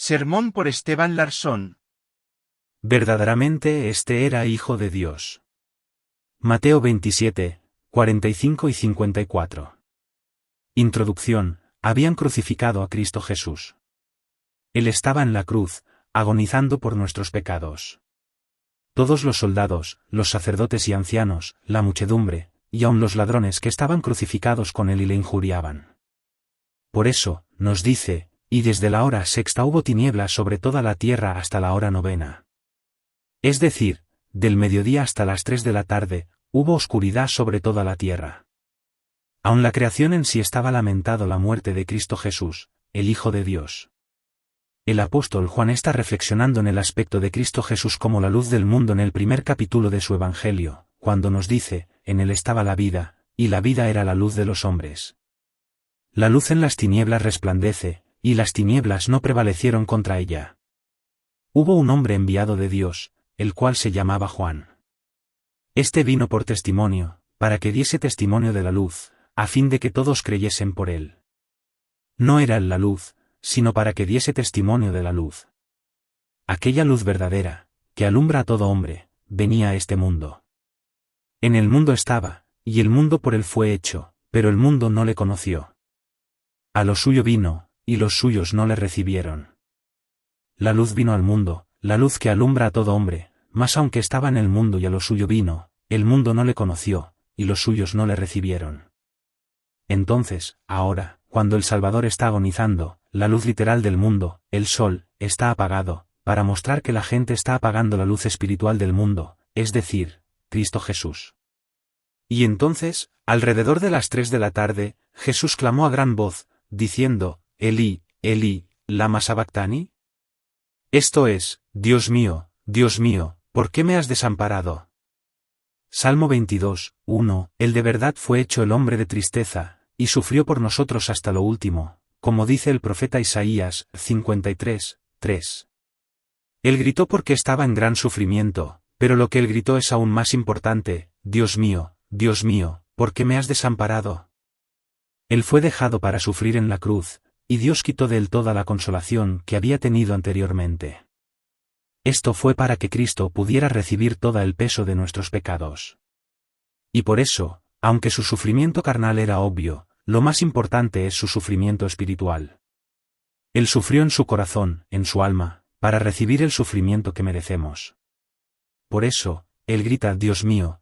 Sermón por Esteban Larsson. Verdaderamente este era Hijo de Dios. Mateo 27, 45 y 54. Introducción. Habían crucificado a Cristo Jesús. Él estaba en la cruz, agonizando por nuestros pecados. Todos los soldados, los sacerdotes y ancianos, la muchedumbre, y aun los ladrones que estaban crucificados con él y le injuriaban. Por eso, nos dice, y desde la hora sexta hubo tinieblas sobre toda la tierra hasta la hora novena. Es decir, del mediodía hasta las 3 de la tarde, hubo oscuridad sobre toda la tierra. Aun la creación en sí estaba lamentando la muerte de Cristo Jesús, el Hijo de Dios. El apóstol Juan está reflexionando en el aspecto de Cristo Jesús como la luz del mundo en el primer capítulo de su Evangelio, cuando nos dice, en él estaba la vida, y la vida era la luz de los hombres. La luz en las tinieblas resplandece, y las tinieblas no prevalecieron contra ella. Hubo un hombre enviado de Dios, el cual se llamaba Juan. Este vino por testimonio, para que diese testimonio de la luz, a fin de que todos creyesen por él. No era él la luz, sino para que diese testimonio de la luz. Aquella luz verdadera, que alumbra a todo hombre, venía a este mundo. En el mundo estaba, y el mundo por él fue hecho, pero el mundo no le conoció. A lo suyo vino, y los suyos no le recibieron. La luz vino al mundo, la luz que alumbra a todo hombre, mas aunque estaba en el mundo y a lo suyo vino, el mundo no le conoció, y los suyos no le recibieron. Entonces, ahora, cuando el Salvador está agonizando, la luz literal del mundo, el sol, está apagado, para mostrar que la gente está apagando la luz espiritual del mundo, es decir, Cristo Jesús. Y entonces, alrededor de las 3 de la tarde, Jesús clamó a gran voz, diciendo, Elí, Elí, lama sabactani. Esto es, Dios mío, ¿por qué me has desamparado? Salmo 22, 1, Él de verdad fue hecho el hombre de tristeza, y sufrió por nosotros hasta lo último, como dice el profeta Isaías, 53, 3. Él gritó porque estaba en gran sufrimiento, pero lo que él gritó es aún más importante, Dios mío, ¿por qué me has desamparado? Él fue dejado para sufrir en la cruz, y Dios quitó de él toda la consolación que había tenido anteriormente. Esto fue para que Cristo pudiera recibir todo el peso de nuestros pecados. Y por eso, aunque su sufrimiento carnal era obvio, lo más importante es su sufrimiento espiritual. Él sufrió en su corazón, en su alma, para recibir el sufrimiento que merecemos. Por eso, él grita, Dios mío,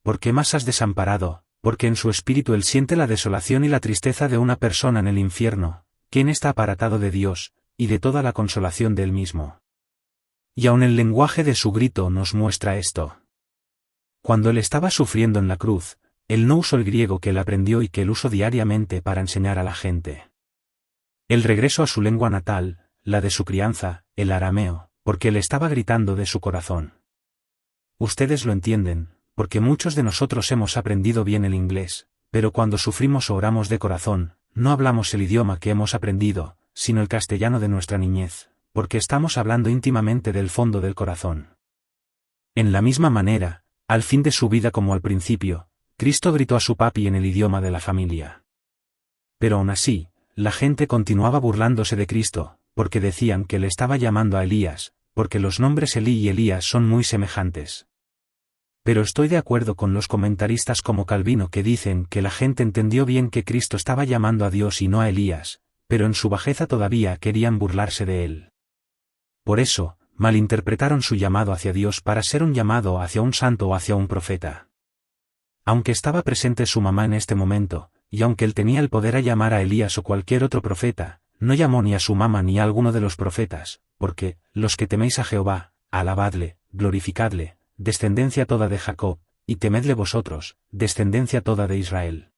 ¿por qué más has desamparado? Porque en su espíritu él siente la desolación y la tristeza de una persona en el infierno, quien está apartado de Dios, y de toda la consolación de él mismo. Y aun el lenguaje de su grito nos muestra esto. Cuando él estaba sufriendo en la cruz, él no usó el griego que él aprendió y que él usó diariamente para enseñar a la gente. Él regresó a su lengua natal, la de su crianza, el arameo, porque él estaba gritando de su corazón. Ustedes lo entienden, porque muchos de nosotros hemos aprendido bien el inglés, pero cuando sufrimos o oramos de corazón, no hablamos el idioma que hemos aprendido, sino el castellano de nuestra niñez, porque estamos hablando íntimamente del fondo del corazón. En la misma manera, al fin de su vida como al principio, Cristo gritó a su papi en el idioma de la familia. Pero aún así, la gente continuaba burlándose de Cristo, porque decían que le estaba llamando a Elías, porque los nombres Elí y Elías son muy semejantes. Pero estoy de acuerdo con los comentaristas como Calvino que dicen que la gente entendió bien que Cristo estaba llamando a Dios y no a Elías, pero en su bajeza todavía querían burlarse de él. Por eso, malinterpretaron su llamado hacia Dios para ser un llamado hacia un santo o hacia un profeta. Aunque estaba presente su mamá en este momento, y aunque él tenía el poder a llamar a Elías o cualquier otro profeta, no llamó ni a su mamá ni a alguno de los profetas, porque, los que teméis a Jehová, alabadle, glorificadle, descendencia toda de Jacob, y temedle vosotros, descendencia toda de Israel.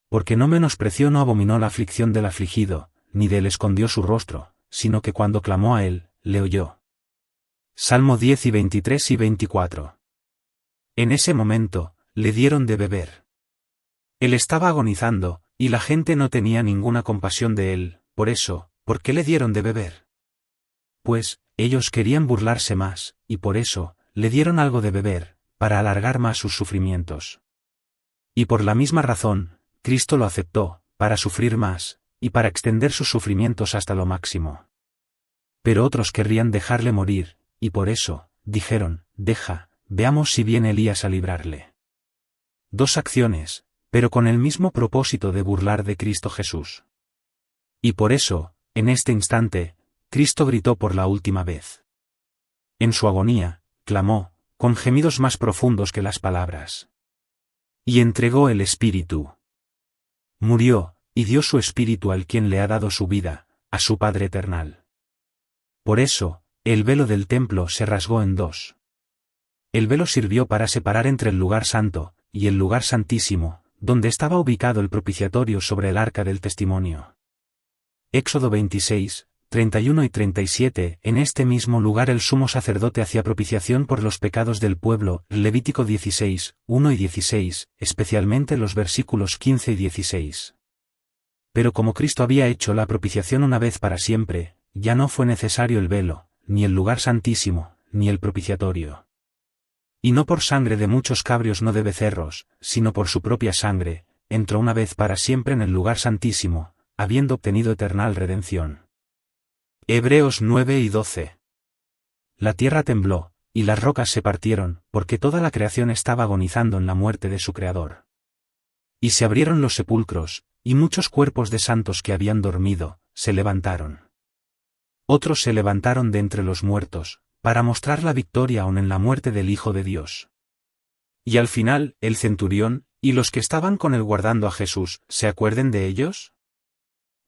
Porque no menospreció no abominó la aflicción del afligido, ni de él escondió su rostro, sino que cuando clamó a él, le oyó. Salmo 10 y 23 y 24. En ese momento, le dieron de beber. Él estaba agonizando, y la gente no tenía ninguna compasión de él, por eso, ¿por qué le dieron de beber? Pues, ellos querían burlarse más, y por eso, le dieron algo de beber, para alargar más sus sufrimientos. Y por la misma razón, Cristo lo aceptó, para sufrir más, y para extender sus sufrimientos hasta lo máximo. Pero otros querrían dejarle morir, y por eso, dijeron, deja, veamos si viene Elías a librarle. Dos acciones, pero con el mismo propósito de burlar de Cristo Jesús. Y por eso, en este instante, Cristo gritó por la última vez. En su agonía, clamó, con gemidos más profundos que las palabras. Y entregó el espíritu. Murió, y dio su espíritu al quien le ha dado su vida, a su Padre eternal. Por eso, el velo del templo se rasgó en dos. El velo sirvió para separar entre el lugar santo, y el lugar santísimo, donde estaba ubicado el propiciatorio sobre el arca del testimonio. Éxodo 26, 31 y 37. En este mismo lugar el sumo sacerdote hacía propiciación por los pecados del pueblo. Levítico 16, 1 y 16, especialmente los versículos 15 y 16. Pero como Cristo había hecho la propiciación una vez para siempre, ya no fue necesario el velo, ni el lugar santísimo, ni el propiciatorio. Y no por sangre de muchos cabrios no de becerros, sino por su propia sangre, entró una vez para siempre en el lugar santísimo, habiendo obtenido eternal redención. Hebreos 9 y 12. La tierra tembló, y las rocas se partieron, porque toda la creación estaba agonizando en la muerte de su Creador. Y se abrieron los sepulcros, y muchos cuerpos de santos que habían dormido, se levantaron. Otros se levantaron de entre los muertos, para mostrar la victoria aún en la muerte del Hijo de Dios. Y al final, el centurión, y los que estaban con él guardando a Jesús, ¿se acuerden de ellos?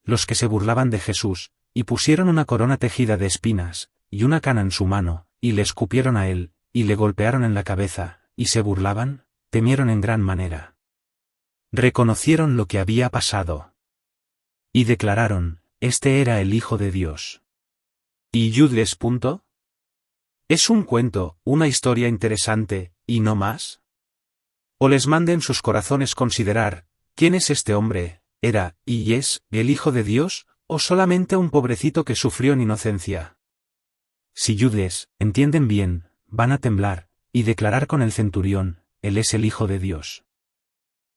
Los que se burlaban de Jesús, y pusieron una corona tejida de espinas, y una cana en su mano, y le escupieron a él, y le golpearon en la cabeza, y se burlaban, temieron en gran manera. Reconocieron lo que había pasado. Y declararon, este era el Hijo de Dios. ¿Y Judas? ¿Es un cuento, una historia interesante, y no más? ¿O les mande en sus corazones considerar, quién es este hombre, era, y es, el Hijo de Dios, o solamente un pobrecito que sufrió en inocencia? Si Judas, entienden bien, van a temblar, y declarar con el centurión, él es el Hijo de Dios.